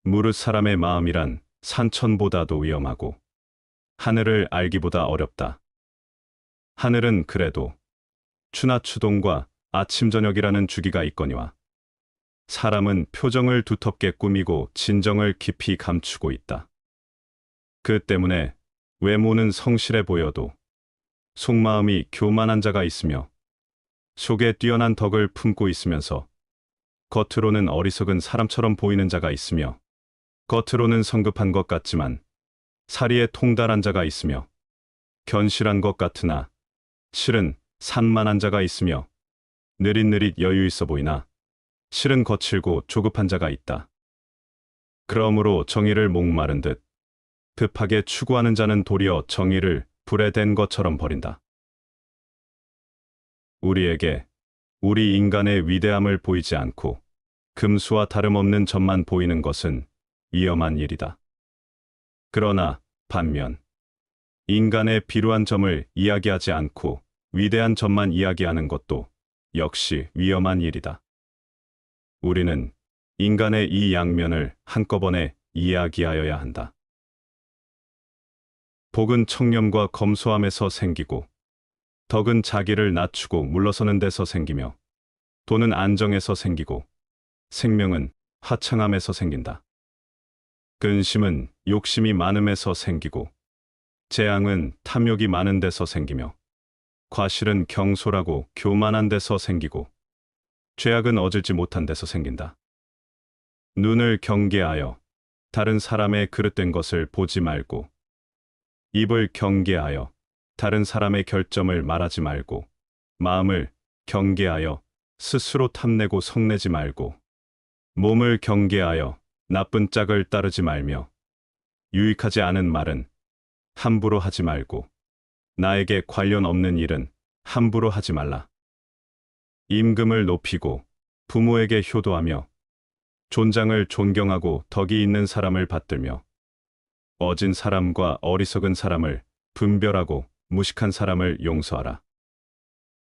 무릇 사람의 마음이란 산천보다도 위험하고 하늘을 알기보다 어렵다. 하늘은 그래도 추나 추동과 아침 저녁이라는 주기가 있거니와 사람은 표정을 두텁게 꾸미고 진정을 깊이 감추고 있다. 그 때문에 외모는 성실해 보여도 속마음이 교만한 자가 있으며 속에 뛰어난 덕을 품고 있으면서 겉으로는 어리석은 사람처럼 보이는 자가 있으며 겉으로는 성급한 것 같지만 사리에 통달한 자가 있으며 견실한 것 같으나 실은 산만한 자가 있으며 느릿느릿 여유 있어 보이나 실은 거칠고 조급한 자가 있다. 그러므로 정의를 목마른 듯 급하게 추구하는 자는 도리어 정의를 불에 댄 것처럼 버린다. 우리에게 우리 인간의 위대함을 보이지 않고 금수와 다름없는 점만 보이는 것은 위험한 일이다. 그러나 반면 인간의 비루한 점을 이야기하지 않고 위대한 점만 이야기하는 것도 역시 위험한 일이다. 우리는 인간의 이 양면을 한꺼번에 이야기하여야 한다. 복은 청렴과 검소함에서 생기고 덕은 자기를 낮추고 물러서는 데서 생기며 돈은 안정에서 생기고 생명은 화창함에서 생긴다. 근심은 욕심이 많음에서 생기고 재앙은 탐욕이 많은 데서 생기며 과실은 경솔하고 교만한 데서 생기고 죄악은 얻을지 못한 데서 생긴다. 눈을 경계하여 다른 사람의 그릇된 것을 보지 말고 입을 경계하여 다른 사람의 결점을 말하지 말고 마음을 경계하여 스스로 탐내고 성내지 말고 몸을 경계하여 나쁜 짝을 따르지 말며 유익하지 않은 말은 함부로 하지 말고 나에게 관련 없는 일은 함부로 하지 말라. 임금을 높이고 부모에게 효도하며 존장을 존경하고 덕이 있는 사람을 받들며 어진 사람과 어리석은 사람을 분별하고 무식한 사람을 용서하라.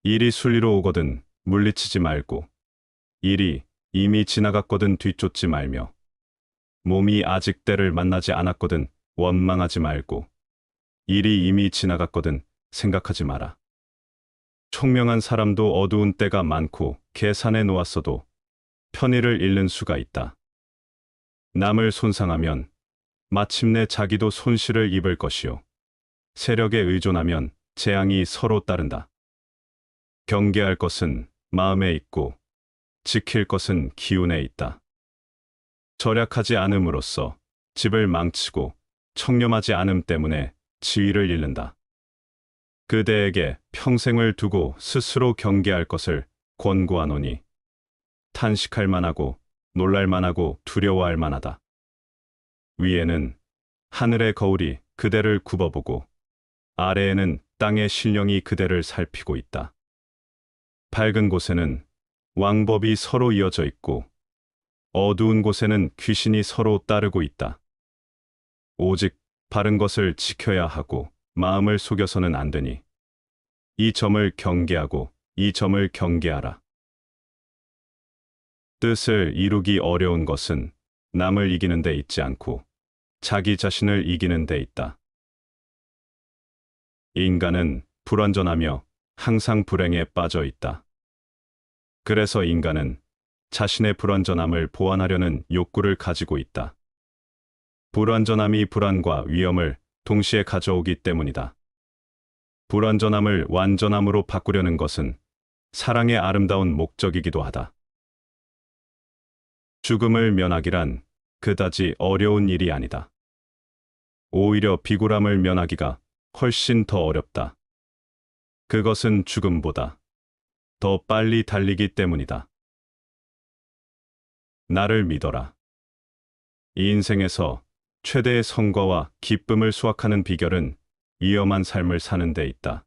일이 순리로 오거든 물리치지 말고 일이 이미 지나갔거든 뒤쫓지 말며 몸이 아직 때를 만나지 않았거든 원망하지 말고 일이 이미 지나갔거든 생각하지 마라. 총명한 사람도 어두운 때가 많고 계산해 놓았어도 편의를 잃는 수가 있다. 남을 손상하면 마침내 자기도 손실을 입을 것이요 세력에 의존하면 재앙이 서로 따른다. 경계할 것은 마음에 있고 지킬 것은 기운에 있다. 절약하지 않음으로써 집을 망치고 청렴하지 않음 때문에 지위를 잃는다. 그대에게 평생을 두고 스스로 경계할 것을 권고하노니 탄식할 만하고 놀랄 만하고 두려워할 만하다. 위에는 하늘의 거울이 그대를 굽어보고 아래에는 땅의 신령이 그대를 살피고 있다. 밝은 곳에는 왕법이 서로 이어져 있고 어두운 곳에는 귀신이 서로 따르고 있다. 오직 바른 것을 지켜야 하고 마음을 속여서는 안 되니 이 점을 경계하고 이 점을 경계하라. 뜻을 이루기 어려운 것은 남을 이기는 데 있지 않고 자기 자신을 이기는 데 있다. 인간은 불완전하며 항상 불행에 빠져 있다. 그래서 인간은 자신의 불완전함을 보완하려는 욕구를 가지고 있다. 불완전함이 불안과 위험을 동시에 가져오기 때문이다. 불완전함을 완전함으로 바꾸려는 것은 사랑의 아름다운 목적이기도 하다. 죽음을 면하기란 그다지 어려운 일이 아니다. 오히려 비굴함을 면하기가 훨씬 더 어렵다. 그것은 죽음보다 더 빨리 달리기 때문이다. 나를 믿어라. 이 인생에서 최대의 성과와 기쁨을 수확하는 비결은 위험한 삶을 사는 데 있다.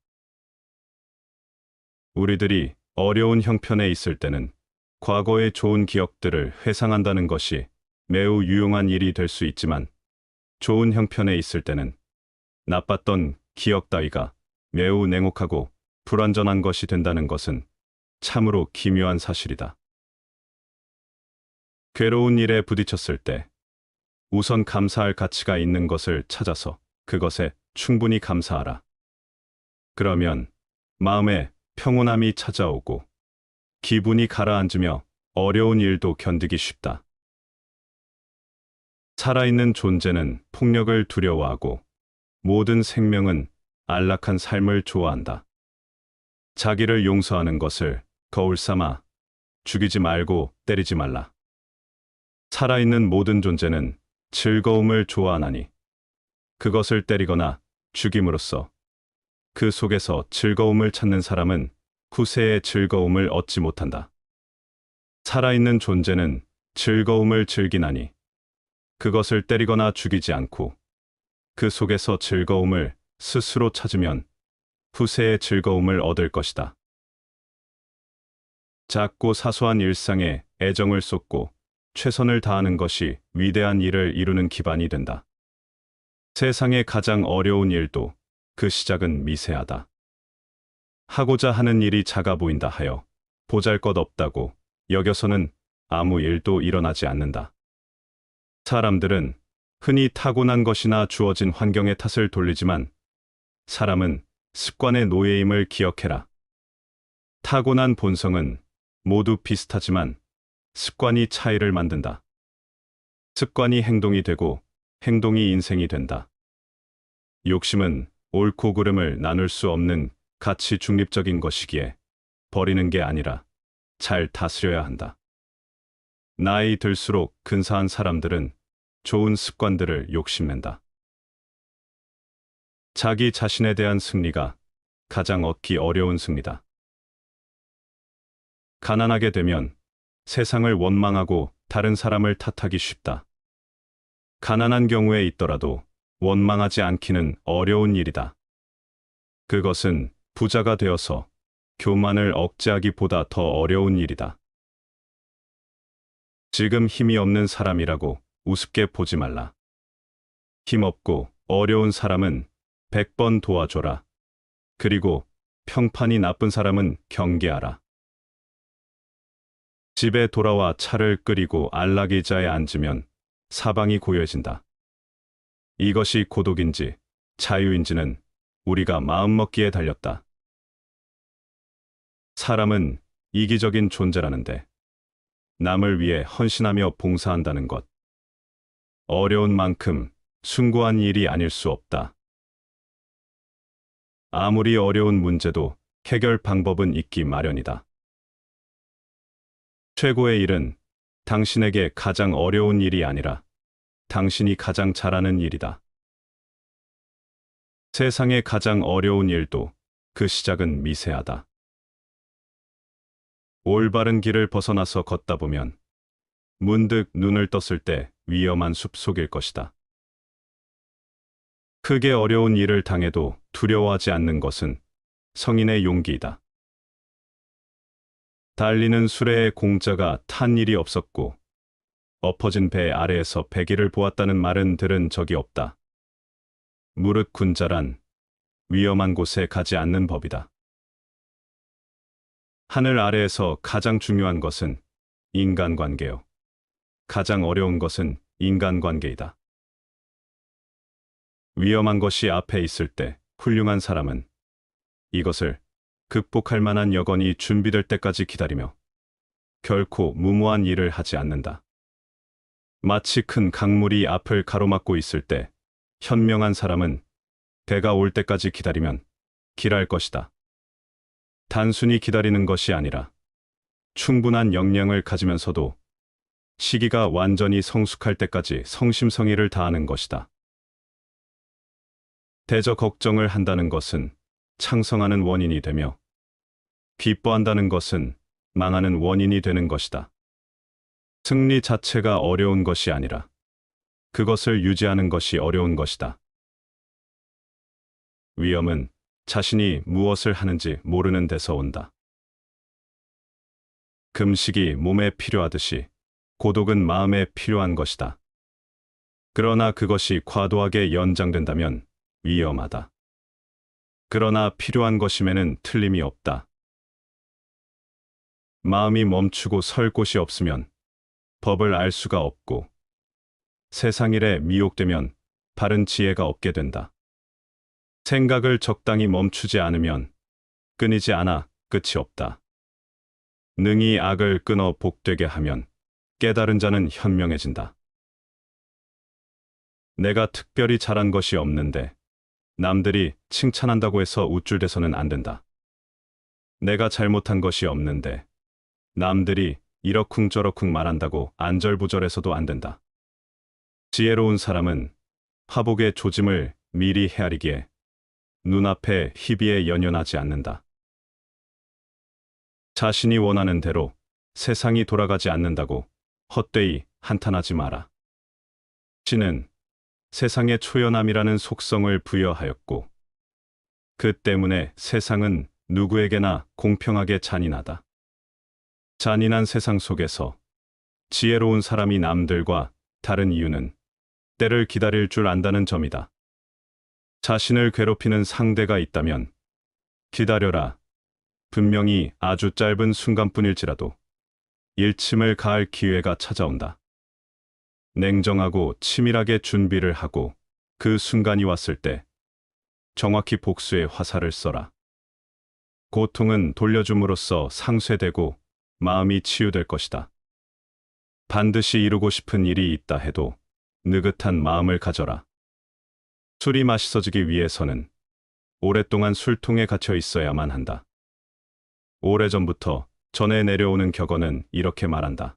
우리들이 어려운 형편에 있을 때는 과거의 좋은 기억들을 회상한다는 것이 매우 유용한 일이 될 수 있지만 좋은 형편에 있을 때는 나빴던 기억 따위가 매우 냉혹하고 불완전한 것이 된다는 것은 참으로 기묘한 사실이다. 괴로운 일에 부딪혔을 때 우선 감사할 가치가 있는 것을 찾아서 그것에 충분히 감사하라. 그러면 마음에 평온함이 찾아오고 기분이 가라앉으며 어려운 일도 견디기 쉽다. 살아있는 존재는 폭력을 두려워하고 모든 생명은 안락한 삶을 좋아한다. 자기를 용서하는 것을 거울 삼아 죽이지 말고 때리지 말라. 살아있는 모든 존재는 즐거움을 좋아하나니 그것을 때리거나 죽임으로써 그 속에서 즐거움을 찾는 사람은 후세의 즐거움을 얻지 못한다. 살아있는 존재는 즐거움을 즐기나니 그것을 때리거나 죽이지 않고 그 속에서 즐거움을 스스로 찾으면 후세의 즐거움을 얻을 것이다. 작고 사소한 일상에 애정을 쏟고 최선을 다하는 것이 위대한 일을 이루는 기반이 된다. 세상의 가장 어려운 일도 그 시작은 미세하다. 하고자 하는 일이 작아 보인다 하여 보잘것없다고 여겨서는 아무 일도 일어나지 않는다. 사람들은 흔히 타고난 것이나 주어진 환경의 탓을 돌리지만 사람은 습관의 노예임을 기억해라. 타고난 본성은 모두 비슷하지만 습관이 차이를 만든다. 습관이 행동이 되고 행동이 인생이 된다. 욕심은 옳고 그름을 나눌 수 없는 가치 중립적인 것이기에 버리는 게 아니라 잘 다스려야 한다. 나이 들수록 근사한 사람들은 좋은 습관들을 욕심낸다. 자기 자신에 대한 승리가 가장 얻기 어려운 승리다. 가난하게 되면 세상을 원망하고 다른 사람을 탓하기 쉽다. 가난한 경우에 있더라도 원망하지 않기는 어려운 일이다. 그것은 부자가 되어서 교만을 억제하기보다 더 어려운 일이다. 지금 힘이 없는 사람이라고 우습게 보지 말라. 힘없고 어려운 사람은 100번 도와줘라. 그리고 평판이 나쁜 사람은 경계하라. 집에 돌아와 차를 끓이고 안락의자에 앉으면 사방이 고요해진다. 이것이 고독인지 자유인지는 우리가 마음먹기에 달렸다. 사람은 이기적인 존재라는데 남을 위해 헌신하며 봉사한다는 것. 어려운 만큼 숭고한 일이 아닐 수 없다. 아무리 어려운 문제도 해결 방법은 있기 마련이다. 최고의 일은 당신에게 가장 어려운 일이 아니라 당신이 가장 잘하는 일이다. 세상의 가장 어려운 일도 그 시작은 미세하다. 올바른 길을 벗어나서 걷다 보면 문득 눈을 떴을 때 위험한 숲속일 것이다. 크게 어려운 일을 당해도 두려워하지 않는 것은 성인의 용기이다. 달리는 수레의 공짜가 탄 일이 없었고 엎어진 배 아래에서 배기를 보았다는 말은 들은 적이 없다. 무릇 군자란 위험한 곳에 가지 않는 법이다. 하늘 아래에서 가장 중요한 것은 인간관계요. 가장 어려운 것은 인간관계이다. 위험한 것이 앞에 있을 때 훌륭한 사람은 이것을 극복할 만한 여건이 준비될 때까지 기다리며 결코 무모한 일을 하지 않는다. 마치 큰 강물이 앞을 가로막고 있을 때 현명한 사람은 배가 올 때까지 기다리면 길할 것이다. 단순히 기다리는 것이 아니라 충분한 역량을 가지면서도 시기가 완전히 성숙할 때까지 성심성의를 다하는 것이다. 대저 걱정을 한다는 것은 창성하는 원인이 되며 기뻐한다는 것은 망하는 원인이 되는 것이다. 승리 자체가 어려운 것이 아니라 그것을 유지하는 것이 어려운 것이다. 위험은 자신이 무엇을 하는지 모르는 데서 온다. 금식이 몸에 필요하듯이 고독은 마음에 필요한 것이다. 그러나 그것이 과도하게 연장된다면 위험하다. 그러나 필요한 것임에는 틀림이 없다. 마음이 멈추고 설 곳이 없으면 법을 알 수가 없고 세상 일에 미혹되면 바른 지혜가 없게 된다. 생각을 적당히 멈추지 않으면 끊이지 않아 끝이 없다. 능히 악을 끊어 복되게 하면 깨달은 자는 현명해진다. 내가 특별히 잘한 것이 없는데 남들이 칭찬한다고 해서 우쭐대서는 안 된다. 내가 잘못한 것이 없는데 남들이 이러쿵저러쿵 말한다고 안절부절해서도 안 된다. 지혜로운 사람은 화복의 조짐을 미리 헤아리기에 눈앞에 희비에 연연하지 않는다. 자신이 원하는 대로 세상이 돌아가지 않는다고 헛되이 한탄하지 마라. 신은 세상에 초연함이라는 속성을 부여하였고 그 때문에 세상은 누구에게나 공평하게 잔인하다. 잔인한 세상 속에서 지혜로운 사람이 남들과 다른 이유는 때를 기다릴 줄 안다는 점이다. 자신을 괴롭히는 상대가 있다면 기다려라. 분명히 아주 짧은 순간뿐일지라도 일침을 가할 기회가 찾아온다. 냉정하고 치밀하게 준비를 하고 그 순간이 왔을 때 정확히 복수의 화살을 써라. 고통은 돌려줌으로써 상쇄되고 마음이 치유될 것이다. 반드시 이루고 싶은 일이 있다 해도 느긋한 마음을 가져라. 술이 맛있어지기 위해서는 오랫동안 술통에 갇혀 있어야만 한다. 오래전부터 전해 내려오는 격언은 이렇게 말한다.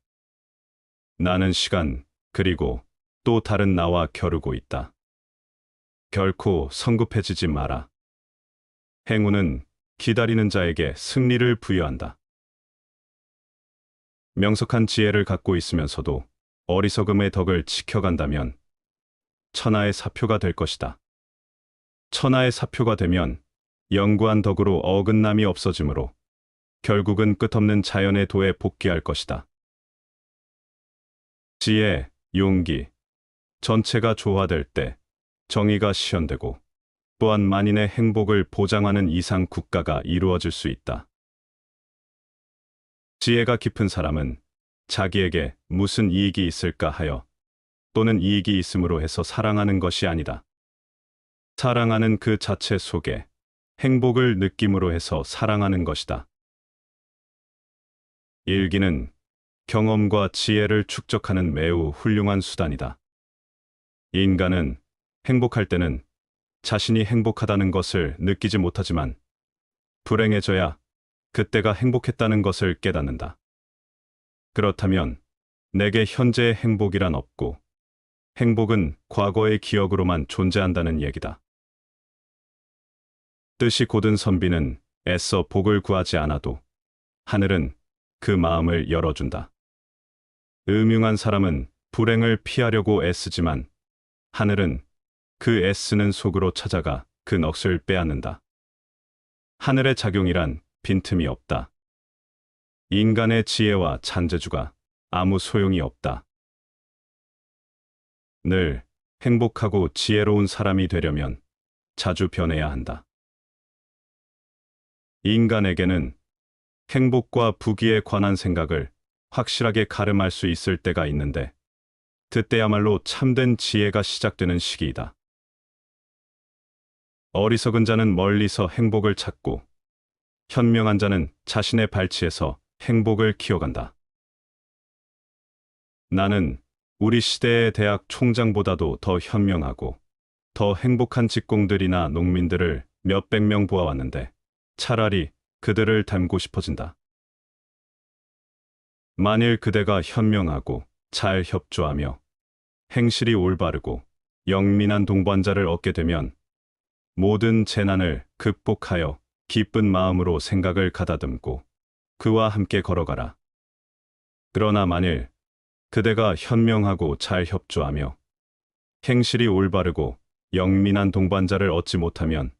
나는 시간 그리고 또 다른 나와 겨루고 있다. 결코 성급해지지 마라. 행운은 기다리는 자에게 승리를 부여한다. 명석한 지혜를 갖고 있으면서도 어리석음의 덕을 지켜간다면 천하의 사표가 될 것이다. 천하의 사표가 되면 영구한 덕으로 어긋남이 없어지므로 결국은 끝없는 자연의 도에 복귀할 것이다. 지혜, 용기, 전체가 조화될 때 정의가 실현되고 또한 만인의 행복을 보장하는 이상 국가가 이루어질 수 있다. 지혜가 깊은 사람은 자기에게 무슨 이익이 있을까 하여 또는 이익이 있음으로 해서 사랑하는 것이 아니다. 사랑하는 그 자체 속에 행복을 느낌으로 해서 사랑하는 것이다. 일기는 경험과 지혜를 축적하는 매우 훌륭한 수단이다. 인간은 행복할 때는 자신이 행복하다는 것을 느끼지 못하지만 불행해져야 그때가 행복했다는 것을 깨닫는다. 그렇다면 내게 현재의 행복이란 없고 행복은 과거의 기억으로만 존재한다는 얘기다. 뜻이 곧은 선비는 애써 복을 구하지 않아도 하늘은 그 마음을 열어준다. 음흉한 사람은 불행을 피하려고 애쓰지만 하늘은 그 애쓰는 속으로 찾아가 그 넋을 빼앗는다. 하늘의 작용이란 빈틈이 없다. 인간의 지혜와 잔재주가 아무 소용이 없다. 늘 행복하고 지혜로운 사람이 되려면 자주 변해야 한다. 인간에게는 행복과 부귀에 관한 생각을 확실하게 가름할 수 있을 때가 있는데 그때야말로 참된 지혜가 시작되는 시기이다. 어리석은 자는 멀리서 행복을 찾고 현명한 자는 자신의 발치에서 행복을 키워간다. 나는 우리 시대의 대학 총장보다도 더 현명하고 더 행복한 직공들이나 농민들을 몇백 명 보아왔는데 차라리 그들을 닮고 싶어진다. 만일 그대가 현명하고 잘 협조하며 행실이 올바르고 영민한 동반자를 얻게 되면 모든 재난을 극복하여 기쁜 마음으로 생각을 가다듬고 그와 함께 걸어가라. 그러나 만일 그대가 현명하고 잘 협조하며 행실이 올바르고 영민한 동반자를 얻지 못하면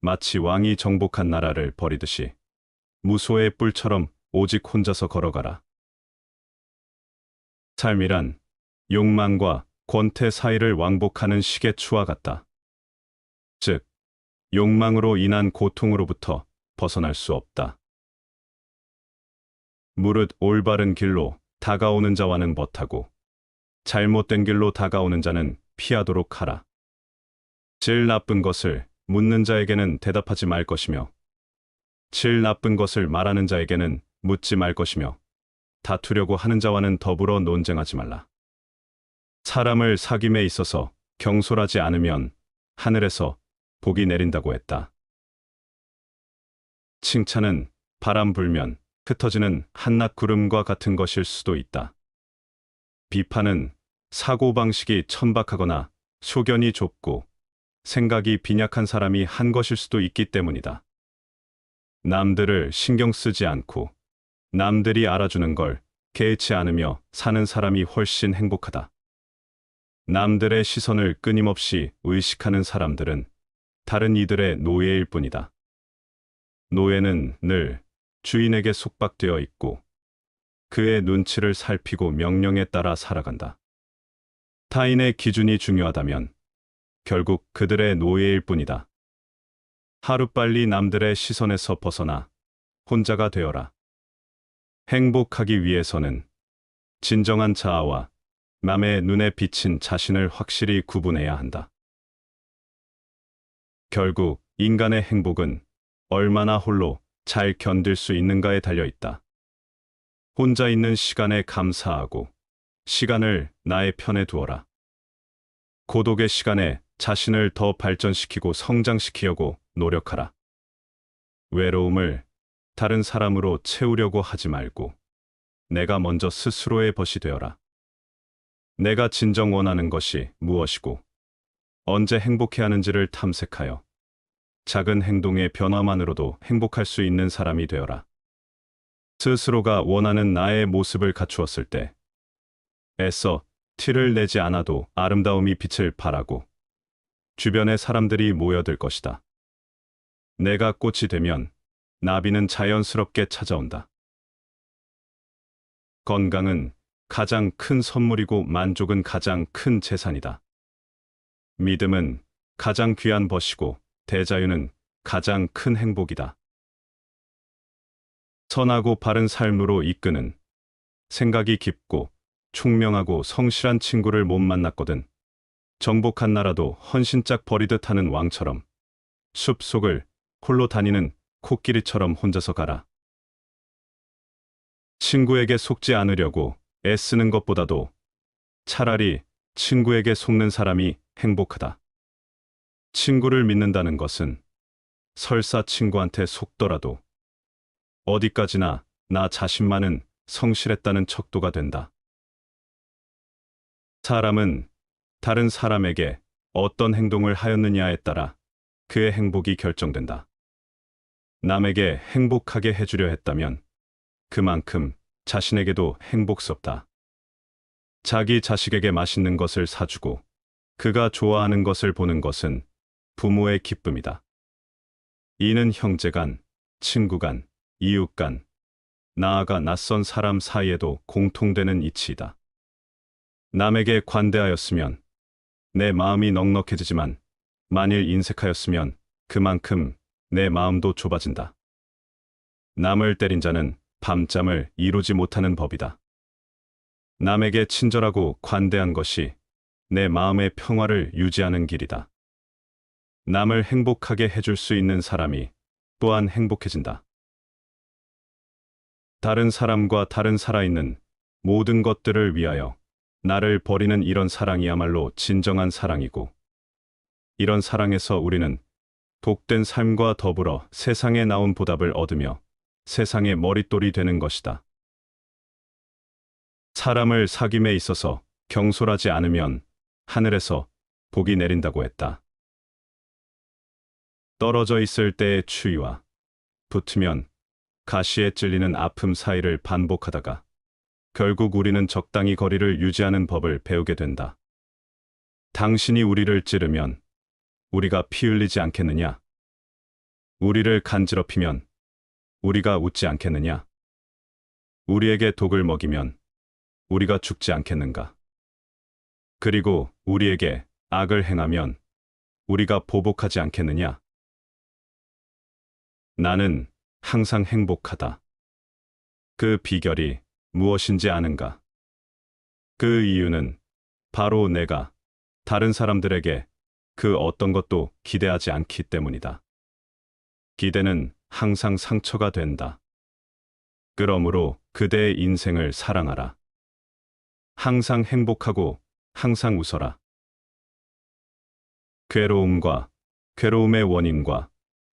마치 왕이 정복한 나라를 버리듯이 무소의 뿔처럼 오직 혼자서 걸어가라. 삶이란 욕망과 권태 사이를 왕복하는 시계추와 같다. 즉, 욕망으로 인한 고통으로부터 벗어날 수 없다. 무릇 올바른 길로 다가오는 자와는 벗하고 잘못된 길로 다가오는 자는 피하도록 하라. 질 나쁜 것을 묻는 자에게는 대답하지 말 것이며 질 나쁜 것을 말하는 자에게는 묻지 말 것이며 다투려고 하는 자와는 더불어 논쟁하지 말라. 사람을 사귐에 있어서 경솔하지 않으면 하늘에서 복이 내린다고 했다. 칭찬은 바람 불면 흩어지는 한낮 구름과 같은 것일 수도 있다. 비판은 사고방식이 천박하거나 소견이 좁고 생각이 빈약한 사람이 한 것일 수도 있기 때문이다. 남들을 신경 쓰지 않고 남들이 알아주는 걸 개의치 않으며 사는 사람이 훨씬 행복하다. 남들의 시선을 끊임없이 의식하는 사람들은 다른 이들의 노예일 뿐이다. 노예는 늘 주인에게 속박되어 있고 그의 눈치를 살피고 명령에 따라 살아간다. 타인의 기준이 중요하다면 결국 그들의 노예일 뿐이다. 하루빨리 남들의 시선에서 벗어나 혼자가 되어라. 행복하기 위해서는 진정한 자아와 남의 눈에 비친 자신을 확실히 구분해야 한다. 결국 인간의 행복은 얼마나 홀로 잘 견딜 수 있는가에 달려 있다. 혼자 있는 시간에 감사하고 시간을 나의 편에 두어라. 고독의 시간에 자신을 더 발전시키고 성장시키려고 노력하라. 외로움을 다른 사람으로 채우려고 하지 말고 내가 먼저 스스로의 벗이 되어라. 내가 진정 원하는 것이 무엇이고 언제 행복해 하는지를 탐색하여 작은 행동의 변화만으로도 행복할 수 있는 사람이 되어라. 스스로가 원하는 나의 모습을 갖추었을 때 애써 티를 내지 않아도 아름다움이 빛을 발하고 주변의 사람들이 모여들 것이다. 내가 꽃이 되면 나비는 자연스럽게 찾아온다. 건강은 가장 큰 선물이고 만족은 가장 큰 재산이다. 믿음은 가장 귀한 벗이고 대자유는 가장 큰 행복이다. 선하고 바른 삶으로 이끄는 생각이 깊고 총명하고 성실한 친구를 못 만났거든. 정복한 나라도 헌신짝 버리듯 하는 왕처럼 숲속을 홀로 다니는 코끼리처럼 혼자서 가라. 친구에게 속지 않으려고 애쓰는 것보다도 차라리 친구에게 속는 사람이 행복하다. 친구를 믿는다는 것은 설사 친구한테 속더라도 어디까지나 나 자신만은 성실했다는 척도가 된다. 사람은 다른 사람에게 어떤 행동을 하였느냐에 따라 그의 행복이 결정된다. 남에게 행복하게 해주려 했다면 그만큼 자신에게도 행복스럽다. 자기 자식에게 맛있는 것을 사주고 그가 좋아하는 것을 보는 것은 부모의 기쁨이다. 이는 형제 간, 친구 간, 이웃 간, 나아가 낯선 사람 사이에도 공통되는 이치이다. 남에게 관대하였으면 내 마음이 넉넉해지지만 만일 인색하였으면 그만큼 내 마음도 좁아진다. 남을 때린 자는 밤잠을 이루지 못하는 법이다. 남에게 친절하고 관대한 것이 내 마음의 평화를 유지하는 길이다. 남을 행복하게 해줄 수 있는 사람이 또한 행복해진다. 다른 사람과 다른 살아있는 모든 것들을 위하여 나를 버리는 이런 사랑이야말로 진정한 사랑이고, 이런 사랑에서 우리는 복된 삶과 더불어 세상에 나온 보답을 얻으며 세상의 머릿돌이 되는 것이다. 사람을 사귐에 있어서 경솔하지 않으면 하늘에서 복이 내린다고 했다. 떨어져 있을 때의 추위와 붙으면 가시에 찔리는 아픔 사이를 반복하다가 결국 우리는 적당히 거리를 유지하는 법을 배우게 된다. 당신이 우리를 찌르면 우리가 피 흘리지 않겠느냐? 우리를 간지럽히면 우리가 웃지 않겠느냐? 우리에게 독을 먹이면 우리가 죽지 않겠는가? 그리고 우리에게 악을 행하면 우리가 보복하지 않겠느냐? 나는 항상 행복하다. 그 비결이 무엇인지 아는가? 그 이유는 바로 내가 다른 사람들에게 그 어떤 것도 기대하지 않기 때문이다. 기대는 항상 상처가 된다. 그러므로 그대의 인생을 사랑하라. 항상 행복하고 항상 웃어라. 괴로움과 괴로움의 원인과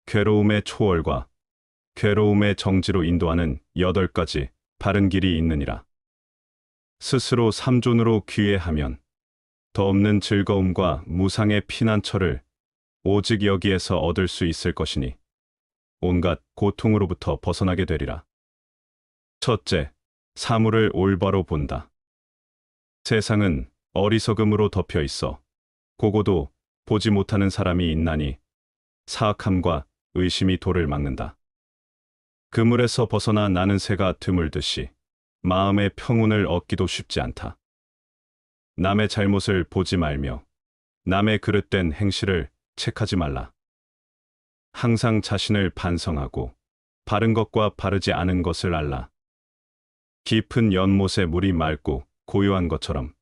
괴로움의 초월과 괴로움의 정지로 인도하는 8가지 바른 길이 있느니라. 스스로 삼존으로 귀회하면 더 없는 즐거움과 무상의 피난처를 오직 여기에서 얻을 수 있을 것이니 온갖 고통으로부터 벗어나게 되리라. 첫째, 사물을 올바로 본다. 세상은 어리석음으로 덮여 있어 고고도 보지 못하는 사람이 있나니 사악함과 의심이 도를 막는다. 그물에서 벗어나 나는 새가 드물듯이 마음의 평온을 얻기도 쉽지 않다. 남의 잘못을 보지 말며 남의 그릇된 행실을 책하지 말라. 항상 자신을 반성하고 바른 것과 바르지 않은 것을 알라. 깊은 연못에 물이 맑고 고요한 것처럼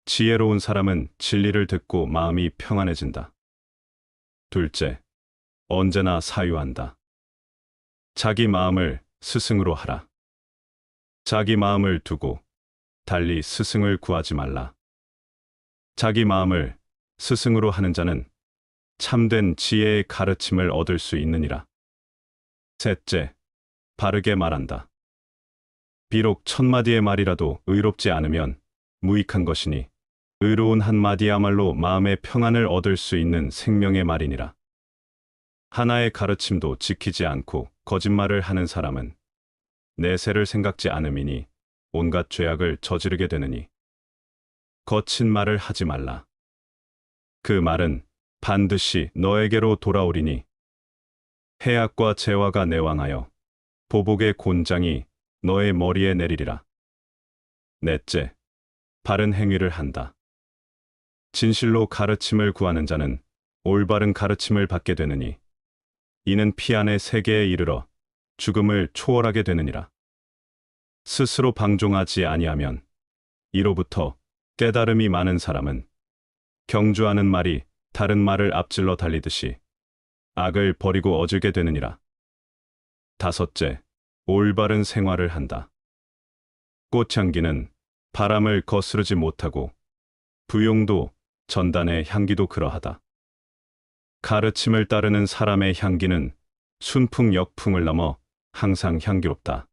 지혜로운 사람은 진리를 듣고 마음이 평안해진다. 둘째, 언제나 사유한다. 자기 마음을 스승으로 하라. 자기 마음을 두고 달리 스승을 구하지 말라. 자기 마음을 스승으로 하는 자는 참된 지혜의 가르침을 얻을 수 있느니라. 셋째, 바르게 말한다. 비록 1000마디의 말이라도 의롭지 않으면 무익한 것이니 의로운 한마디야말로 마음의 평안을 얻을 수 있는 생명의 말이니라. 하나의 가르침도 지키지 않고 거짓말을 하는 사람은 내세를 생각지 않음이니 온갖 죄악을 저지르게 되느니 거친 말을 하지 말라. 그 말은 반드시 너에게로 돌아오리니 해악과 재화가 내왕하여 보복의 곤장이 너의 머리에 내리리라. 넷째, 바른 행위를 한다. 진실로 가르침을 구하는 자는 올바른 가르침을 받게 되느니 이는 피 안의 세계에 이르러 죽음을 초월하게 되느니라. 스스로 방종하지 아니하면 이로부터 깨달음이 많은 사람은 경주하는 말이 다른 말을 앞질러 달리듯이 악을 버리고 어질게 되느니라. 다섯째, 올바른 생활을 한다. 꽃향기는 바람을 거스르지 못하고 부용도 전단의 향기도 그러하다. 가르침을 따르는 사람의 향기는 순풍 역풍을 넘어 항상 향기롭다.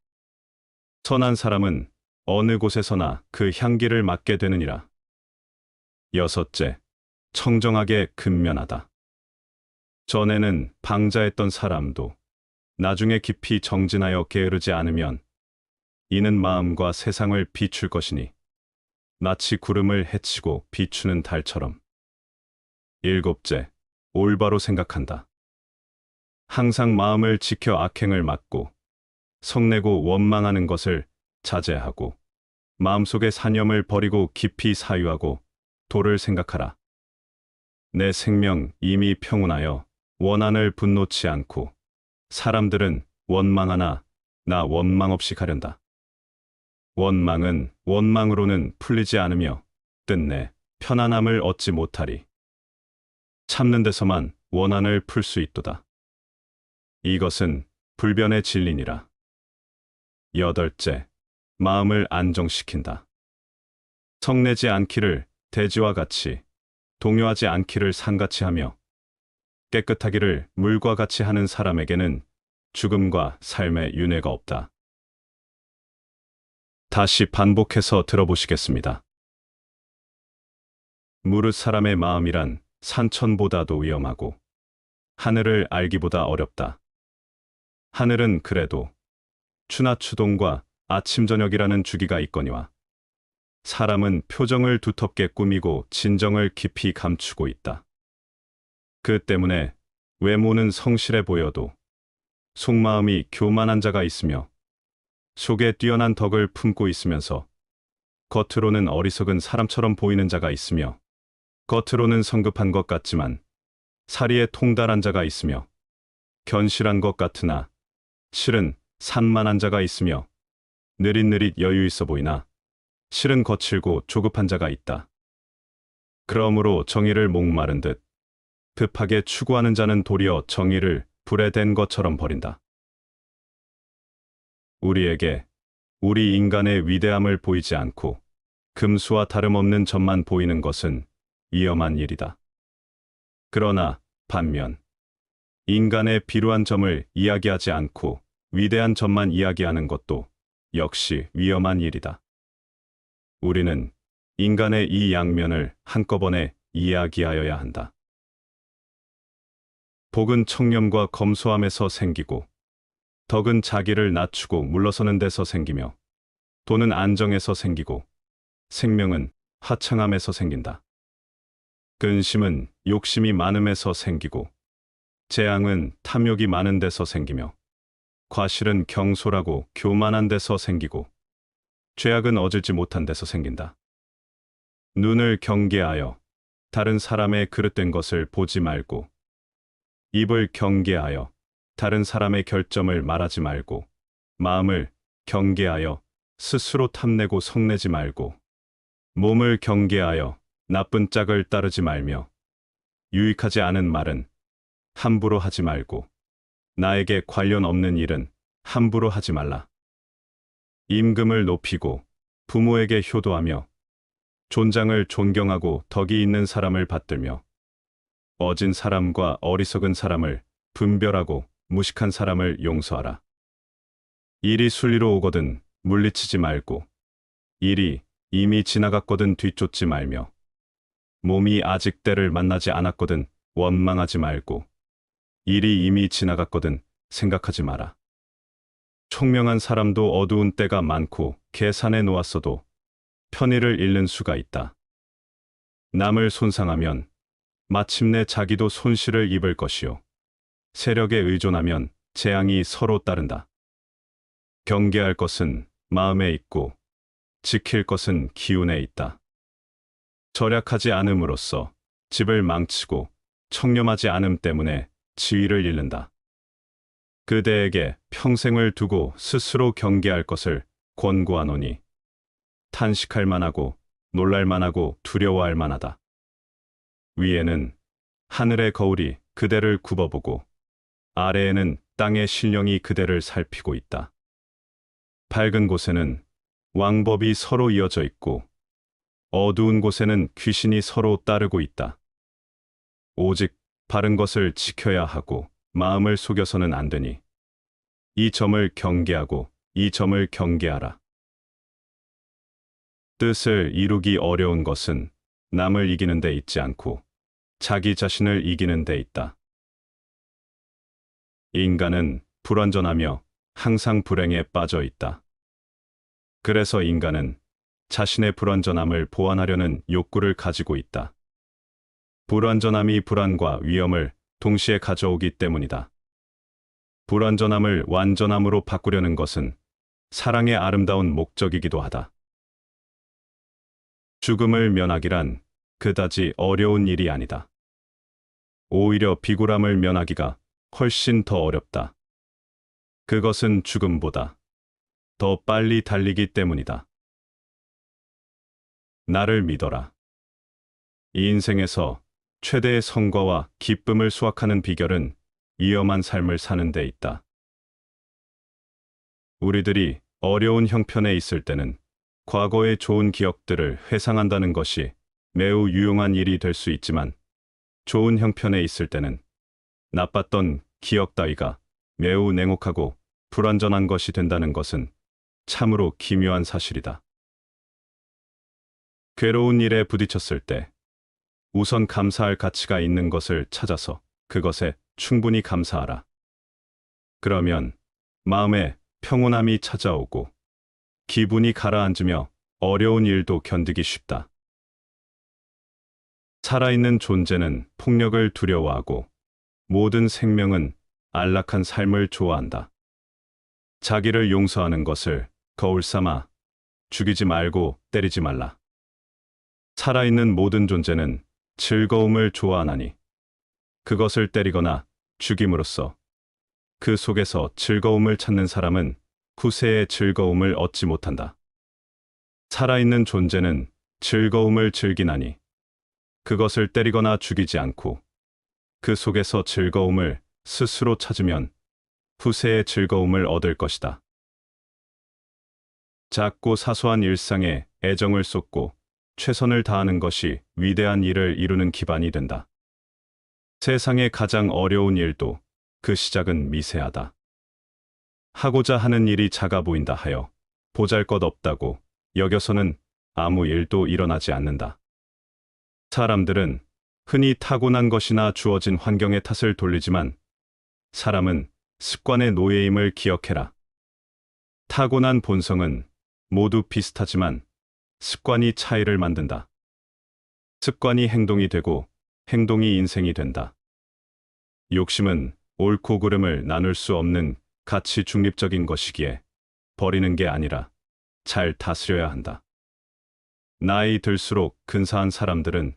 선한 사람은 어느 곳에서나 그 향기를 맡게 되느니라. 여섯째, 청정하게 근면하다. 전에는 방자했던 사람도 나중에 깊이 정진하여 게으르지 않으면 이는 마음과 세상을 비출 것이니 마치 구름을 헤치고 비추는 달처럼. 일곱째, 올바로 생각한다. 항상 마음을 지켜 악행을 막고 성내고 원망하는 것을 자제하고 마음속의 산염을 버리고 깊이 사유하고 도를 생각하라. 내 생명 이미 평온하여 원한을 분노치 않고 사람들은 원망하나 나 원망 없이 가련다. 원망은 원망으로는 풀리지 않으며 끝내 편안함을 얻지 못하리. 참는 데서만 원한을 풀 수 있도다. 이것은 불변의 진리니라. 여덟째, 마음을 안정시킨다. 성내지 않기를 대지와 같이, 동요하지 않기를 산같이 하며 깨끗하기를 물과 같이 하는 사람에게는 죽음과 삶의 윤회가 없다. 다시 반복해서 들어보시겠습니다. 무릇 사람의 마음이란 산천보다도 위험하고 하늘을 알기보다 어렵다. 하늘은 그래도 추나 추동과 아침 저녁이라는 주기가 있거니와 사람은 표정을 두텁게 꾸미고 진정을 깊이 감추고 있다. 그 때문에 외모는 성실해 보여도 속마음이 교만한 자가 있으며 속에 뛰어난 덕을 품고 있으면서 겉으로는 어리석은 사람처럼 보이는 자가 있으며 겉으로는 성급한 것 같지만 사리에 통달한 자가 있으며 견실한 것 같으나 실은 산만한 자가 있으며 느릿느릿 여유 있어 보이나 실은 거칠고 조급한 자가 있다. 그러므로 정의를 목마른 듯 급하게 추구하는 자는 도리어 정의를 불에 댄 것처럼 버린다. 우리에게 우리 인간의 위대함을 보이지 않고 금수와 다름없는 점만 보이는 것은 위험한 일이다. 그러나 반면 인간의 비루한 점을 이야기하지 않고 위대한 점만 이야기하는 것도 역시 위험한 일이다. 우리는 인간의 이 양면을 한꺼번에 이야기하여야 한다. 복은 청렴과 검소함에서 생기고, 덕은 자기를 낮추고 물러서는 데서 생기며, 돈은 안정에서 생기고, 생명은 화창함에서 생긴다. 근심은 욕심이 많음에서 생기고, 재앙은 탐욕이 많은 데서 생기며, 과실은 경솔하고 교만한 데서 생기고, 죄악은 얻을지 못한 데서 생긴다. 눈을 경계하여 다른 사람의 그릇된 것을 보지 말고, 입을 경계하여 다른 사람의 결점을 말하지 말고, 마음을 경계하여 스스로 탐내고 성내지 말고, 몸을 경계하여 나쁜 짝을 따르지 말며, 유익하지 않은 말은 함부로 하지 말고, 나에게 관련 없는 일은 함부로 하지 말라. 임금을 높이고 부모에게 효도하며, 존장을 존경하고 덕이 있는 사람을 받들며, 어진 사람과 어리석은 사람을 분별하고 무식한 사람을 용서하라. 일이 순리로 오거든 물리치지 말고, 일이 이미 지나갔거든 뒤쫓지 말며, 몸이 아직 때를 만나지 않았거든 원망하지 말고, 일이 이미 지나갔거든 생각하지 마라. 총명한 사람도 어두운 때가 많고 계산해 놓았어도 편의를 잃는 수가 있다. 남을 손상하면 마침내 자기도 손실을 입을 것이요, 세력에 의존하면 재앙이 서로 따른다. 경계할 것은 마음에 있고 지킬 것은 기운에 있다. 절약하지 않음으로써 집을 망치고 청렴하지 않음 때문에 지위를 잃는다. 그대에게 평생을 두고 스스로 경계할 것을 권고하노니, 탄식할 만하고 놀랄 만하고 두려워할 만하다. 위에는 하늘의 거울이 그대를 굽어보고, 아래에는 땅의 신령이 그대를 살피고 있다. 밝은 곳에는 왕법이 서로 이어져 있고, 어두운 곳에는 귀신이 서로 따르고 있다. 오직 바른 것을 지켜야 하고 마음을 속여서는 안 되니, 이 점을 경계하고 이 점을 경계하라. 뜻을 이루기 어려운 것은 남을 이기는 데 있지 않고 자기 자신을 이기는 데 있다. 인간은 불완전하며 항상 불행에 빠져 있다. 그래서 인간은 자신의 불완전함을 보완하려는 욕구를 가지고 있다. 불완전함이 불안과 위험을 동시에 가져오기 때문이다. 불완전함을 완전함으로 바꾸려는 것은 사랑의 아름다운 목적이기도 하다. 죽음을 면하기란 그다지 어려운 일이 아니다. 오히려 비굴함을 면하기가 훨씬 더 어렵다. 그것은 죽음보다 더 빨리 달리기 때문이다. 나를 믿어라. 이 인생에서 최대의 성과와 기쁨을 수확하는 비결은 위험한 삶을 사는 데 있다. 우리들이 어려운 형편에 있을 때는 과거의 좋은 기억들을 회상한다는 것이 매우 유용한 일이 될 수 있지만, 좋은 형편에 있을 때는 나빴던 기억 따위가 매우 냉혹하고 불완전한 것이 된다는 것은 참으로 기묘한 사실이다. 괴로운 일에 부딪혔을 때 우선 감사할 가치가 있는 것을 찾아서 그것에 충분히 감사하라. 그러면 마음에 평온함이 찾아오고 기분이 가라앉으며 어려운 일도 견디기 쉽다. 살아있는 존재는 폭력을 두려워하고 모든 생명은 안락한 삶을 좋아한다. 자기를 용서하는 것을 거울 삼아 죽이지 말고 때리지 말라. 살아있는 모든 존재는 즐거움을 좋아하나니, 그것을 때리거나 죽임으로써 그 속에서 즐거움을 찾는 사람은 후세의 즐거움을 얻지 못한다. 살아있는 존재는 즐거움을 즐기나니, 그것을 때리거나 죽이지 않고 그 속에서 즐거움을 스스로 찾으면 후세의 즐거움을 얻을 것이다. 작고 사소한 일상에 애정을 쏟고 최선을 다하는 것이 위대한 일을 이루는 기반이 된다. 세상의 가장 어려운 일도 그 시작은 미세하다. 하고자 하는 일이 작아 보인다 하여 보잘것없다고 여겨서는 아무 일도 일어나지 않는다. 사람들은 흔히 타고난 것이나 주어진 환경의 탓을 돌리지만 사람은 습관의 노예임을 기억해라. 타고난 본성은 모두 비슷하지만 습관이 차이를 만든다. 습관이 행동이 되고 행동이 인생이 된다. 욕심은 옳고 그름을 나눌 수 없는 가치 중립적인 것이기에 버리는 게 아니라 잘 다스려야 한다. 나이 들수록 근사한 사람들은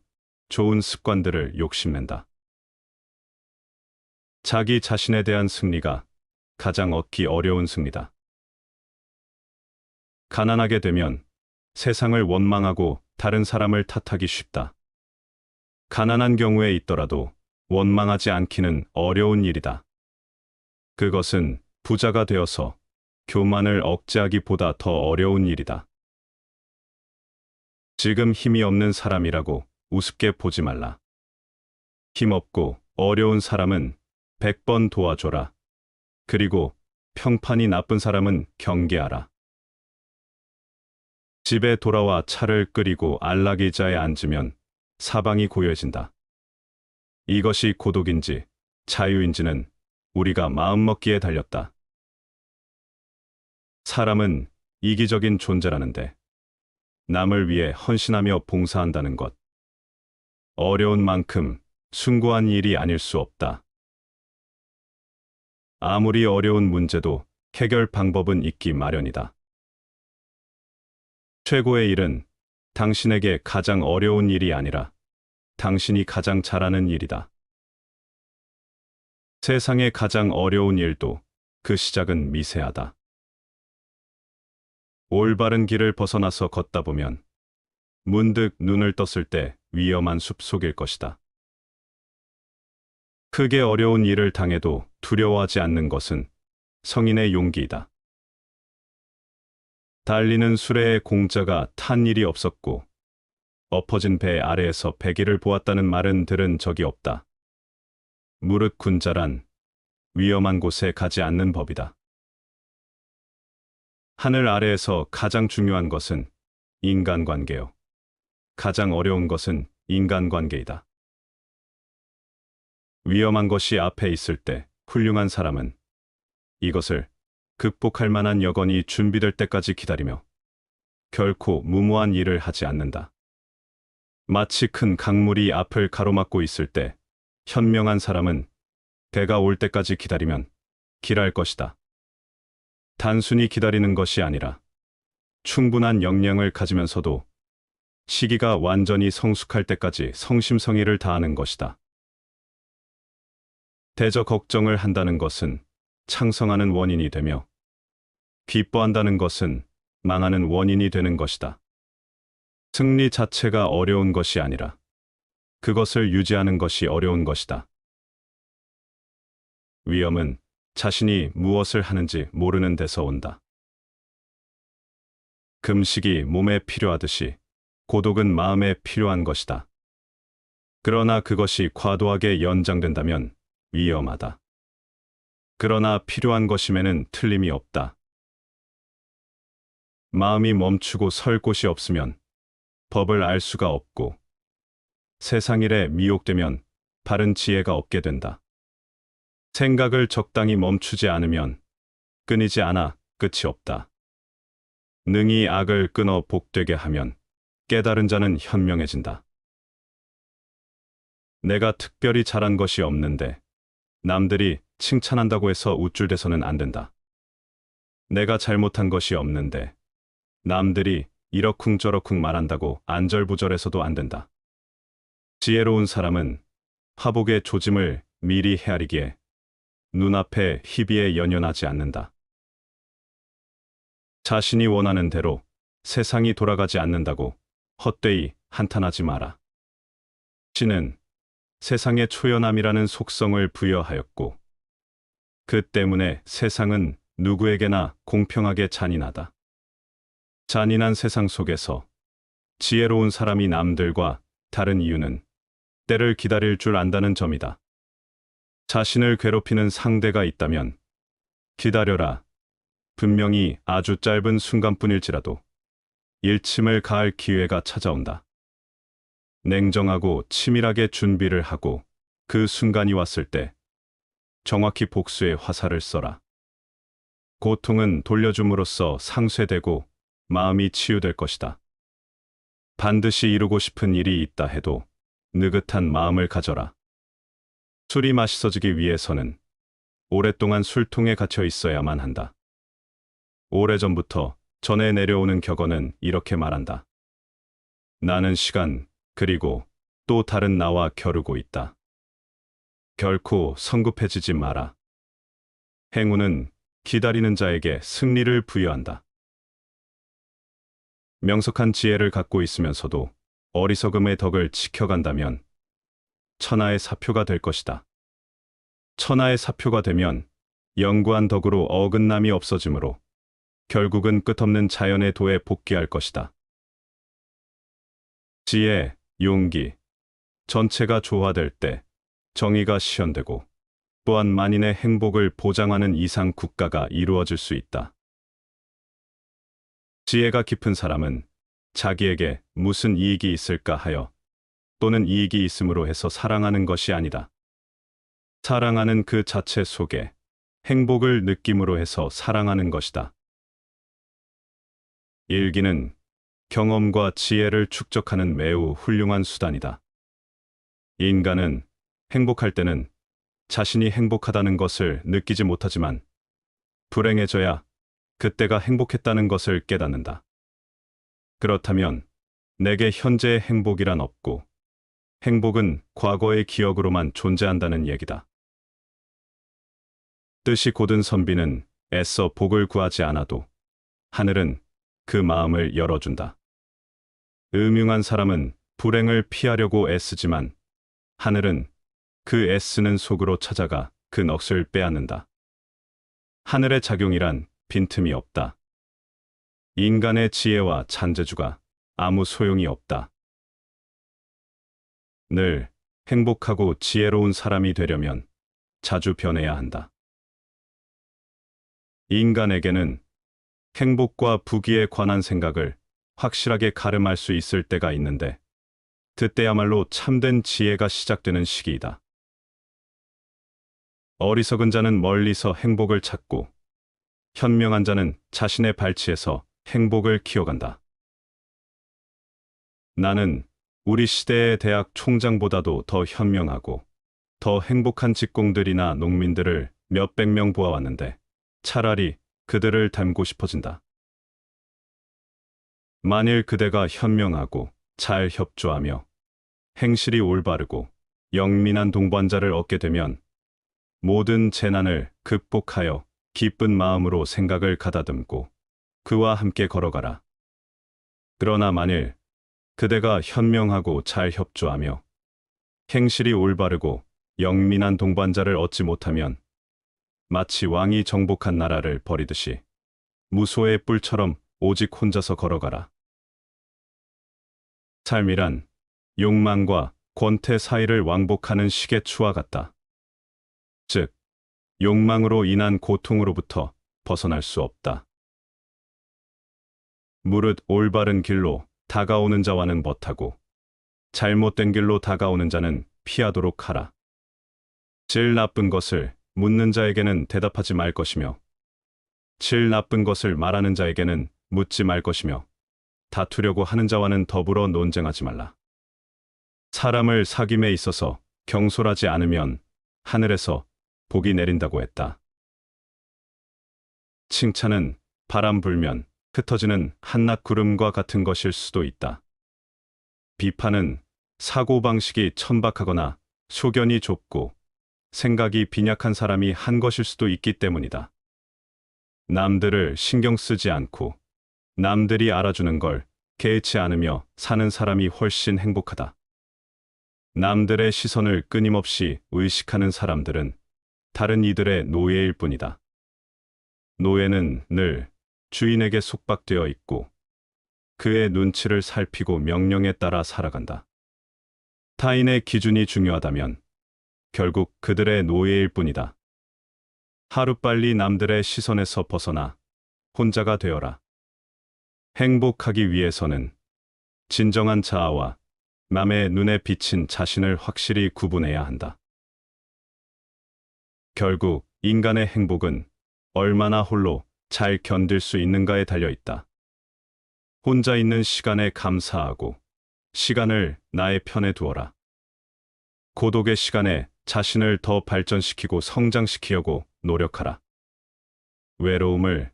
좋은 습관들을 욕심낸다. 자기 자신에 대한 승리가 가장 얻기 어려운 승리다. 가난하게 되면 세상을 원망하고 다른 사람을 탓하기 쉽다. 가난한 경우에 있더라도 원망하지 않기는 어려운 일이다. 그것은 부자가 되어서 교만을 억제하기보다 더 어려운 일이다. 지금 힘이 없는 사람이라고 우습게 보지 말라. 힘없고 어려운 사람은 100번 도와줘라. 그리고 평판이 나쁜 사람은 경계하라. 집에 돌아와 차를 끓이고 안락의자에 앉으면 사방이 고요해진다. 이것이 고독인지 자유인지는 우리가 마음먹기에 달렸다. 사람은 이기적인 존재라는데 남을 위해 헌신하며 봉사한다는 것. 어려운 만큼 숭고한 일이 아닐 수 없다. 아무리 어려운 문제도 해결 방법은 있기 마련이다. 최고의 일은 당신에게 가장 어려운 일이 아니라 당신이 가장 잘하는 일이다. 세상의 가장 어려운 일도 그 시작은 미세하다. 올바른 길을 벗어나서 걷다 보면 문득 눈을 떴을 때 위험한 숲속일 것이다. 크게 어려운 일을 당해도 두려워하지 않는 것은 성인의 용기이다. 달리는 수레의 공자가 탄 일이 없었고 엎어진 배 아래에서 배기를 보았다는 말은 들은 적이 없다. 무릇 군자란 위험한 곳에 가지 않는 법이다. 하늘 아래에서 가장 중요한 것은 인간관계요. 가장 어려운 것은 인간관계이다. 위험한 것이 앞에 있을 때 훌륭한 사람은 이것을 극복할 만한 여건이 준비될 때까지 기다리며 결코 무모한 일을 하지 않는다. 마치 큰 강물이 앞을 가로막고 있을 때 현명한 사람은 배가 올 때까지 기다리면 길할 것이다. 단순히 기다리는 것이 아니라 충분한 역량을 가지면서도 시기가 완전히 성숙할 때까지 성심성의를 다하는 것이다. 대저 걱정을 한다는 것은 창성하는 원인이 되며 기뻐한다는 것은 망하는 원인이 되는 것이다. 승리 자체가 어려운 것이 아니라 그것을 유지하는 것이 어려운 것이다. 위험은 자신이 무엇을 하는지 모르는 데서 온다. 금식이 몸에 필요하듯이 고독은 마음에 필요한 것이다. 그러나 그것이 과도하게 연장된다면 위험하다. 그러나 필요한 것임에는 틀림이 없다. 마음이 멈추고 설 곳이 없으면 법을 알 수가 없고 세상 일에 미혹되면 바른 지혜가 없게 된다. 생각을 적당히 멈추지 않으면 끊이지 않아 끝이 없다. 능히 악을 끊어 복되게 하면 깨달은 자는 현명해진다. 내가 특별히 잘한 것이 없는데 남들이 칭찬한다고 해서 우쭐대서는 안 된다. 내가 잘못한 것이 없는데 남들이 이러쿵저러쿵 말한다고 안절부절해서도 안 된다. 지혜로운 사람은 화복의 조짐을 미리 헤아리기에 눈앞에 희비에 연연하지 않는다. 자신이 원하는 대로 세상이 돌아가지 않는다고 헛되이 한탄하지 마라. 신은 세상에 초연함이라는 속성을 부여하였고, 그 때문에 세상은 누구에게나 공평하게 잔인하다. 잔인한 세상 속에서 지혜로운 사람이 남들과 다른 이유는 때를 기다릴 줄 안다는 점이다. 자신을 괴롭히는 상대가 있다면 기다려라. 분명히 아주 짧은 순간뿐일지라도 일침을 가할 기회가 찾아온다. 냉정하고 치밀하게 준비를 하고 그 순간이 왔을 때 정확히 복수의 화살을 써라. 고통은 돌려줌으로써 상쇄되고 마음이 치유될 것이다. 반드시 이루고 싶은 일이 있다 해도 느긋한 마음을 가져라. 술이 맛있어지기 위해서는 오랫동안 술통에 갇혀 있어야만 한다. 오래전부터 전해 내려오는 격언은 이렇게 말한다. 나는 시간, 그리고 또 다른 나와 겨루고 있다. 결코 성급해지지 마라. 행운은 기다리는 자에게 승리를 부여한다. 명석한 지혜를 갖고 있으면서도 어리석음의 덕을 지켜간다면 천하의 사표가 될 것이다. 천하의 사표가 되면 영구한 덕으로 어긋남이 없어지므로 결국은 끝없는 자연의 도에 복귀할 것이다. 지혜, 용기, 전체가 조화될 때 정의가 실현되고 또한 만인의 행복을 보장하는 이상 국가가 이루어질 수 있다. 지혜가 깊은 사람은 자기에게 무슨 이익이 있을까 하여 또는 이익이 있음으로 해서 사랑하는 것이 아니다. 사랑하는 그 자체 속에 행복을 느낌으로 해서 사랑하는 것이다. 일기는 경험과 지혜를 축적하는 매우 훌륭한 수단이다. 인간은 행복할 때는 자신이 행복하다는 것을 느끼지 못하지만 불행해져야 그때가 행복했다는 것을 깨닫는다. 그렇다면 내게 현재의 행복이란 없고 행복은 과거의 기억으로만 존재한다는 얘기다. 뜻이 곧은 선비는 애써 복을 구하지 않아도 하늘은 그 마음을 열어준다. 음흉한 사람은 불행을 피하려고 애쓰지만 하늘은 그 애쓰는 속으로 찾아가 그 넋을 빼앗는다. 하늘의 작용이란 빈틈이 없다. 인간의 지혜와 잔재주가 아무 소용이 없다. 늘 행복하고 지혜로운 사람이 되려면 자주 변해야 한다. 인간에게는 행복과 부귀에 관한 생각을 확실하게 가름할 수 있을 때가 있는데 그때야말로 참된 지혜가 시작되는 시기이다. 어리석은 자는 멀리서 행복을 찾고 현명한 자는 자신의 발치에서 행복을 키워간다. 나는 우리 시대의 대학 총장보다도 더 현명하고 더 행복한 직공들이나 농민들을 몇백 명 보아왔는데 차라리 그들을 닮고 싶어진다. 만일 그대가 현명하고 잘 협조하며 행실이 올바르고 영민한 동반자를 얻게 되면 모든 재난을 극복하여 기쁜 마음으로 생각을 가다듬고 그와 함께 걸어가라. 그러나 만일 그대가 현명하고 잘 협조하며 행실이 올바르고 영민한 동반자를 얻지 못하면 마치 왕이 정복한 나라를 버리듯이 무소의 뿔처럼 오직 혼자서 걸어가라. 삶이란 욕망과 권태 사이를 왕복하는 시계추와 같다. 즉, 욕망으로 인한 고통으로부터 벗어날 수 없다. 무릇 올바른 길로 다가오는 자와는 벗하고 잘못된 길로 다가오는 자는 피하도록 하라. 질 나쁜 것을 묻는 자에게는 대답하지 말 것이며 질 나쁜 것을 말하는 자에게는 묻지 말 것이며 다투려고 하는 자와는 더불어 논쟁하지 말라. 사람을 사귐에 있어서 경솔하지 않으면 하늘에서 복이 내린다고 했다. 칭찬은 바람 불면 흩어지는 한낮 구름과 같은 것일 수도 있다. 비판은 사고방식이 천박하거나 소견이 좁고 생각이 빈약한 사람이 한 것일 수도 있기 때문이다. 남들을 신경 쓰지 않고 남들이 알아주는 걸 개의치 않으며 사는 사람이 훨씬 행복하다. 남들의 시선을 끊임없이 의식하는 사람들은 다른 이들의 노예일 뿐이다. 노예는 늘 주인에게 속박되어 있고 그의 눈치를 살피고 명령에 따라 살아간다. 타인의 기준이 중요하다면 결국 그들의 노예일 뿐이다. 하루빨리 남들의 시선에서 벗어나 혼자가 되어라. 행복하기 위해서는 진정한 자아와 남의 눈에 비친 자신을 확실히 구분해야 한다. 결국 인간의 행복은 얼마나 홀로 잘 견딜 수 있는가에 달려 있다. 혼자 있는 시간에 감사하고 시간을 나의 편에 두어라. 고독의 시간에 자신을 더 발전시키고 성장시키려고 노력하라. 외로움을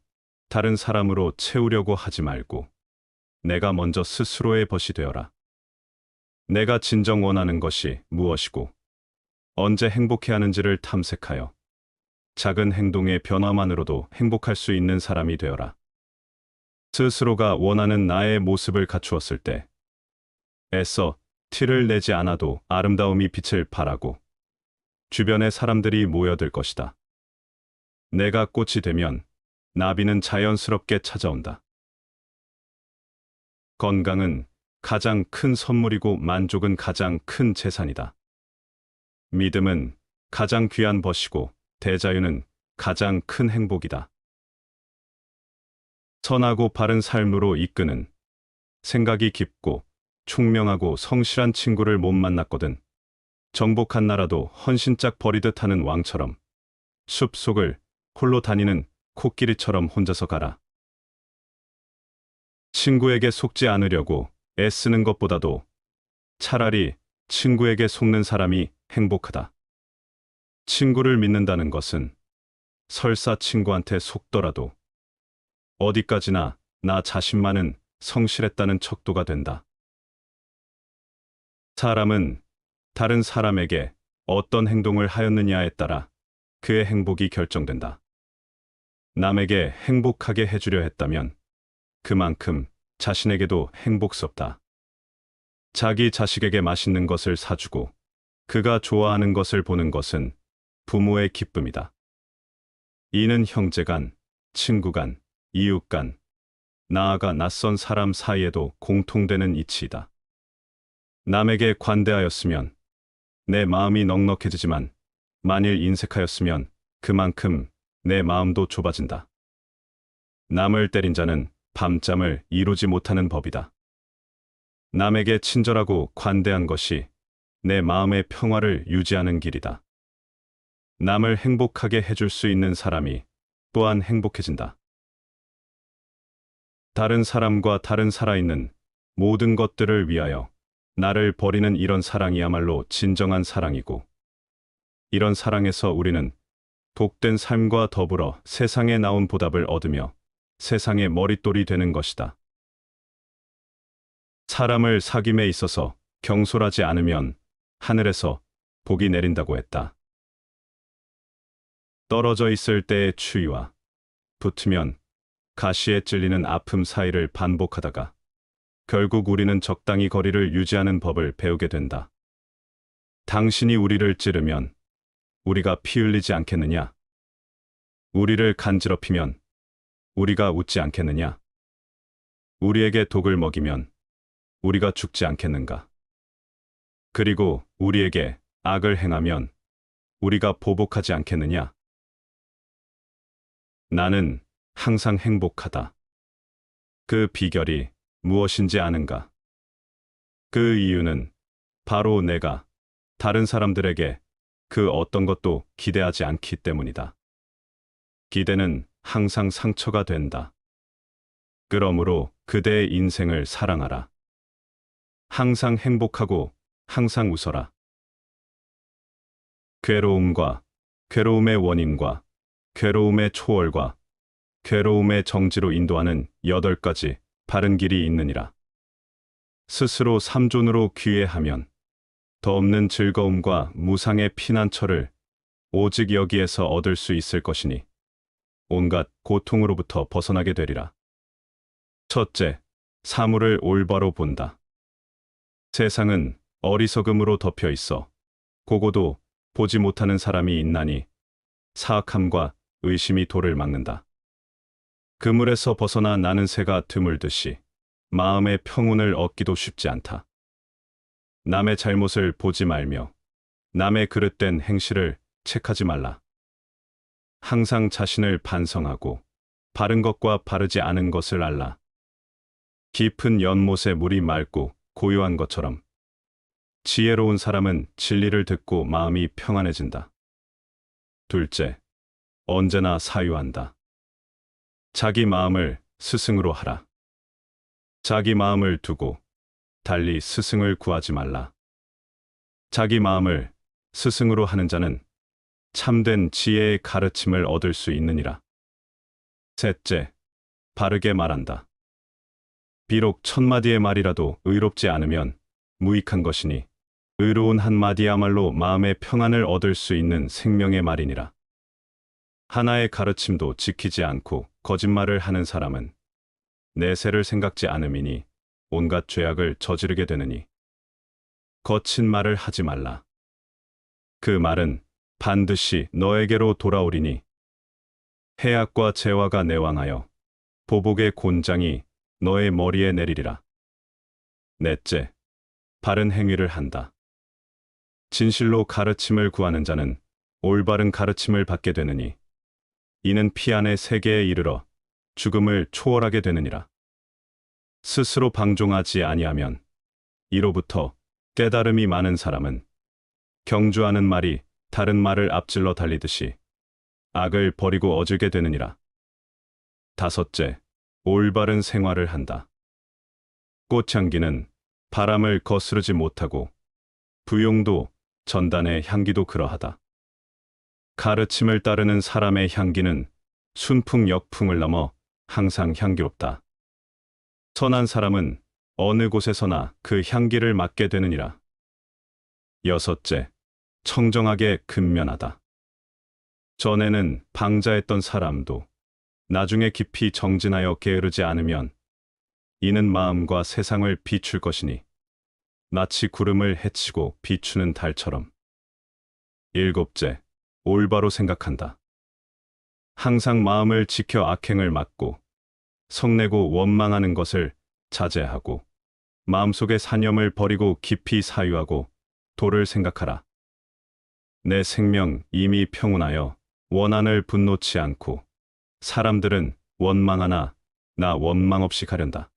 다른 사람으로 채우려고 하지 말고 내가 먼저 스스로의 벗이 되어라. 내가 진정 원하는 것이 무엇이고 언제 행복해야 하는지를 탐색하여 작은 행동의 변화만으로도 행복할 수 있는 사람이 되어라. 스스로가 원하는 나의 모습을 갖추었을 때 애써 티를 내지 않아도 아름다움이 빛을 발하고 주변에 사람들이 모여들 것이다. 내가 꽃이 되면 나비는 자연스럽게 찾아온다. 건강은 가장 큰 선물이고 만족은 가장 큰 재산이다. 믿음은 가장 귀한 벗이고 대자유는 가장 큰 행복이다. 선하고 바른 삶으로 이끄는 생각이 깊고 총명하고 성실한 친구를 못 만났거든. 정복한 나라도 헌신짝 버리듯 하는 왕처럼 숲속을 홀로 다니는 코끼리처럼 혼자서 가라. 친구에게 속지 않으려고 애쓰는 것보다도 차라리 친구에게 속는 사람이 행복하다. 친구를 믿는다는 것은 설사 친구한테 속더라도 어디까지나 나 자신만은 성실했다는 척도가 된다. 사람은 다른 사람에게 어떤 행동을 하였느냐에 따라 그의 행복이 결정된다. 남에게 행복하게 해주려 했다면 그만큼 자신에게도 행복스럽다. 자기 자식에게 맛있는 것을 사주고 그가 좋아하는 것을 보는 것은 부모의 기쁨이다. 이는 형제 간, 친구 간, 이웃 간, 나아가 낯선 사람 사이에도 공통되는 이치이다. 남에게 관대하였으면 내 마음이 넉넉해지지만 만일 인색하였으면 그만큼 내 마음도 좁아진다. 남을 때린 자는 밤잠을 이루지 못하는 법이다. 남에게 친절하고 관대한 것이 내 마음의 평화를 유지하는 길이다. 남을 행복하게 해줄 수 있는 사람이 또한 행복해진다. 다른 사람과 다른 살아있는 모든 것들을 위하여 나를 버리는 이런 사랑이야말로 진정한 사랑이고, 이런 사랑에서 우리는 복된 삶과 더불어 세상에 나온 보답을 얻으며 세상의 머릿돌이 되는 것이다. 사람을 사귐에 있어서 경솔하지 않으면 하늘에서 복이 내린다고 했다. 떨어져 있을 때의 추위와 붙으면 가시에 찔리는 아픔 사이를 반복하다가 결국 우리는 적당히 거리를 유지하는 법을 배우게 된다. 당신이 우리를 찌르면 우리가 피 흘리지 않겠느냐? 우리를 간지럽히면 우리가 웃지 않겠느냐? 우리에게 독을 먹이면 우리가 죽지 않겠는가? 그리고 우리에게 악을 행하면 우리가 보복하지 않겠느냐? 나는 항상 행복하다. 그 비결이 무엇인지 아는가? 그 이유는 바로 내가 다른 사람들에게 그 어떤 것도 기대하지 않기 때문이다. 기대는 항상 상처가 된다. 그러므로 그대의 인생을 사랑하라. 항상 행복하고 항상 웃어라. 괴로움과 괴로움의 원인과 괴로움의 초월과 괴로움의 정지로 인도하는 8가지 바른 길이 있느니라. 스스로 삼존으로 귀회하면 더 없는 즐거움과 무상의 피난처를 오직 여기에서 얻을 수 있을 것이니 온갖 고통으로부터 벗어나게 되리라. 첫째, 사물을 올바로 본다. 세상은 어리석음으로 덮여 있어 보고도 보지 못하는 사람이 있나니 사악함과 의심이 도를 막는다. 그물에서 벗어나 나는 새가 드물듯이 마음의 평온을 얻기도 쉽지 않다. 남의 잘못을 보지 말며 남의 그릇된 행실을 책하지 말라. 항상 자신을 반성하고 바른 것과 바르지 않은 것을 알라. 깊은 연못에 물이 맑고 고요한 것처럼 지혜로운 사람은 진리를 듣고 마음이 평안해진다. 둘째, 언제나 사유한다. 자기 마음을 스승으로 하라. 자기 마음을 두고 달리 스승을 구하지 말라. 자기 마음을 스승으로 하는 자는 참된 지혜의 가르침을 얻을 수 있느니라. 셋째, 바르게 말한다. 비록 1000마디의 말이라도 의롭지 않으면 무익한 것이니 의로운 한마디야말로 마음의 평안을 얻을 수 있는 생명의 말이니라. 하나의 가르침도 지키지 않고 거짓말을 하는 사람은 내세를 생각지 않음이니 온갖 죄악을 저지르게 되느니 거친 말을 하지 말라. 그 말은 반드시 너에게로 돌아오리니 해악과 재화가 내왕하여 보복의 곤장이 너의 머리에 내리리라. 넷째, 바른 행위를 한다. 진실로 가르침을 구하는 자는 올바른 가르침을 받게 되느니 이는 피 안의 세계에 이르러 죽음을 초월하게 되느니라. 스스로 방종하지 아니하면 이로부터 깨달음이 많은 사람은 경주하는 말이 다른 말을 앞질러 달리듯이 악을 버리고 어질게 되느니라. 다섯째, 올바른 생활을 한다. 꽃향기는 바람을 거스르지 못하고 부용도 전단의 향기도 그러하다. 가르침을 따르는 사람의 향기는 순풍 역풍을 넘어 항상 향기롭다. 선한 사람은 어느 곳에서나 그 향기를 맡게 되느니라. 여섯째, 청정하게 근면하다. 전에는 방자했던 사람도 나중에 깊이 정진하여 게으르지 않으면 이는 마음과 세상을 비출 것이니 마치 구름을 헤치고 비추는 달처럼. 일곱째, 올바로 생각한다. 항상 마음을 지켜 악행을 막고 성내고 원망하는 것을 자제하고 마음속의 산염을 버리고 깊이 사유하고 도를 생각하라. 내 생명 이미 평온하여 원한을 분노치 않고 사람들은 원망하나 나 원망 없이 가련다.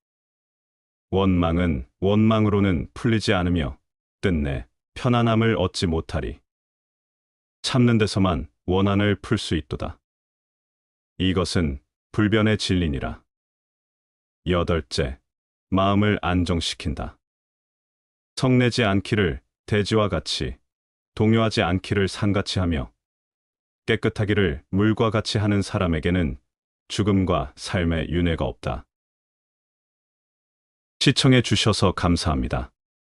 원망은 원망으로는 풀리지 않으며 끝내 편안함을 얻지 못하리. 참는 데서만 원한을 풀 수 있도다. 이것은 불변의 진리니라. 여덟째, 마음을 안정시킨다. 성내지 않기를 대지와 같이, 동요하지 않기를 산같이 하며 깨끗하기를 물과 같이 하는 사람에게는 죽음과 삶의 윤회가 없다. 시청해 주셔서 감사합니다.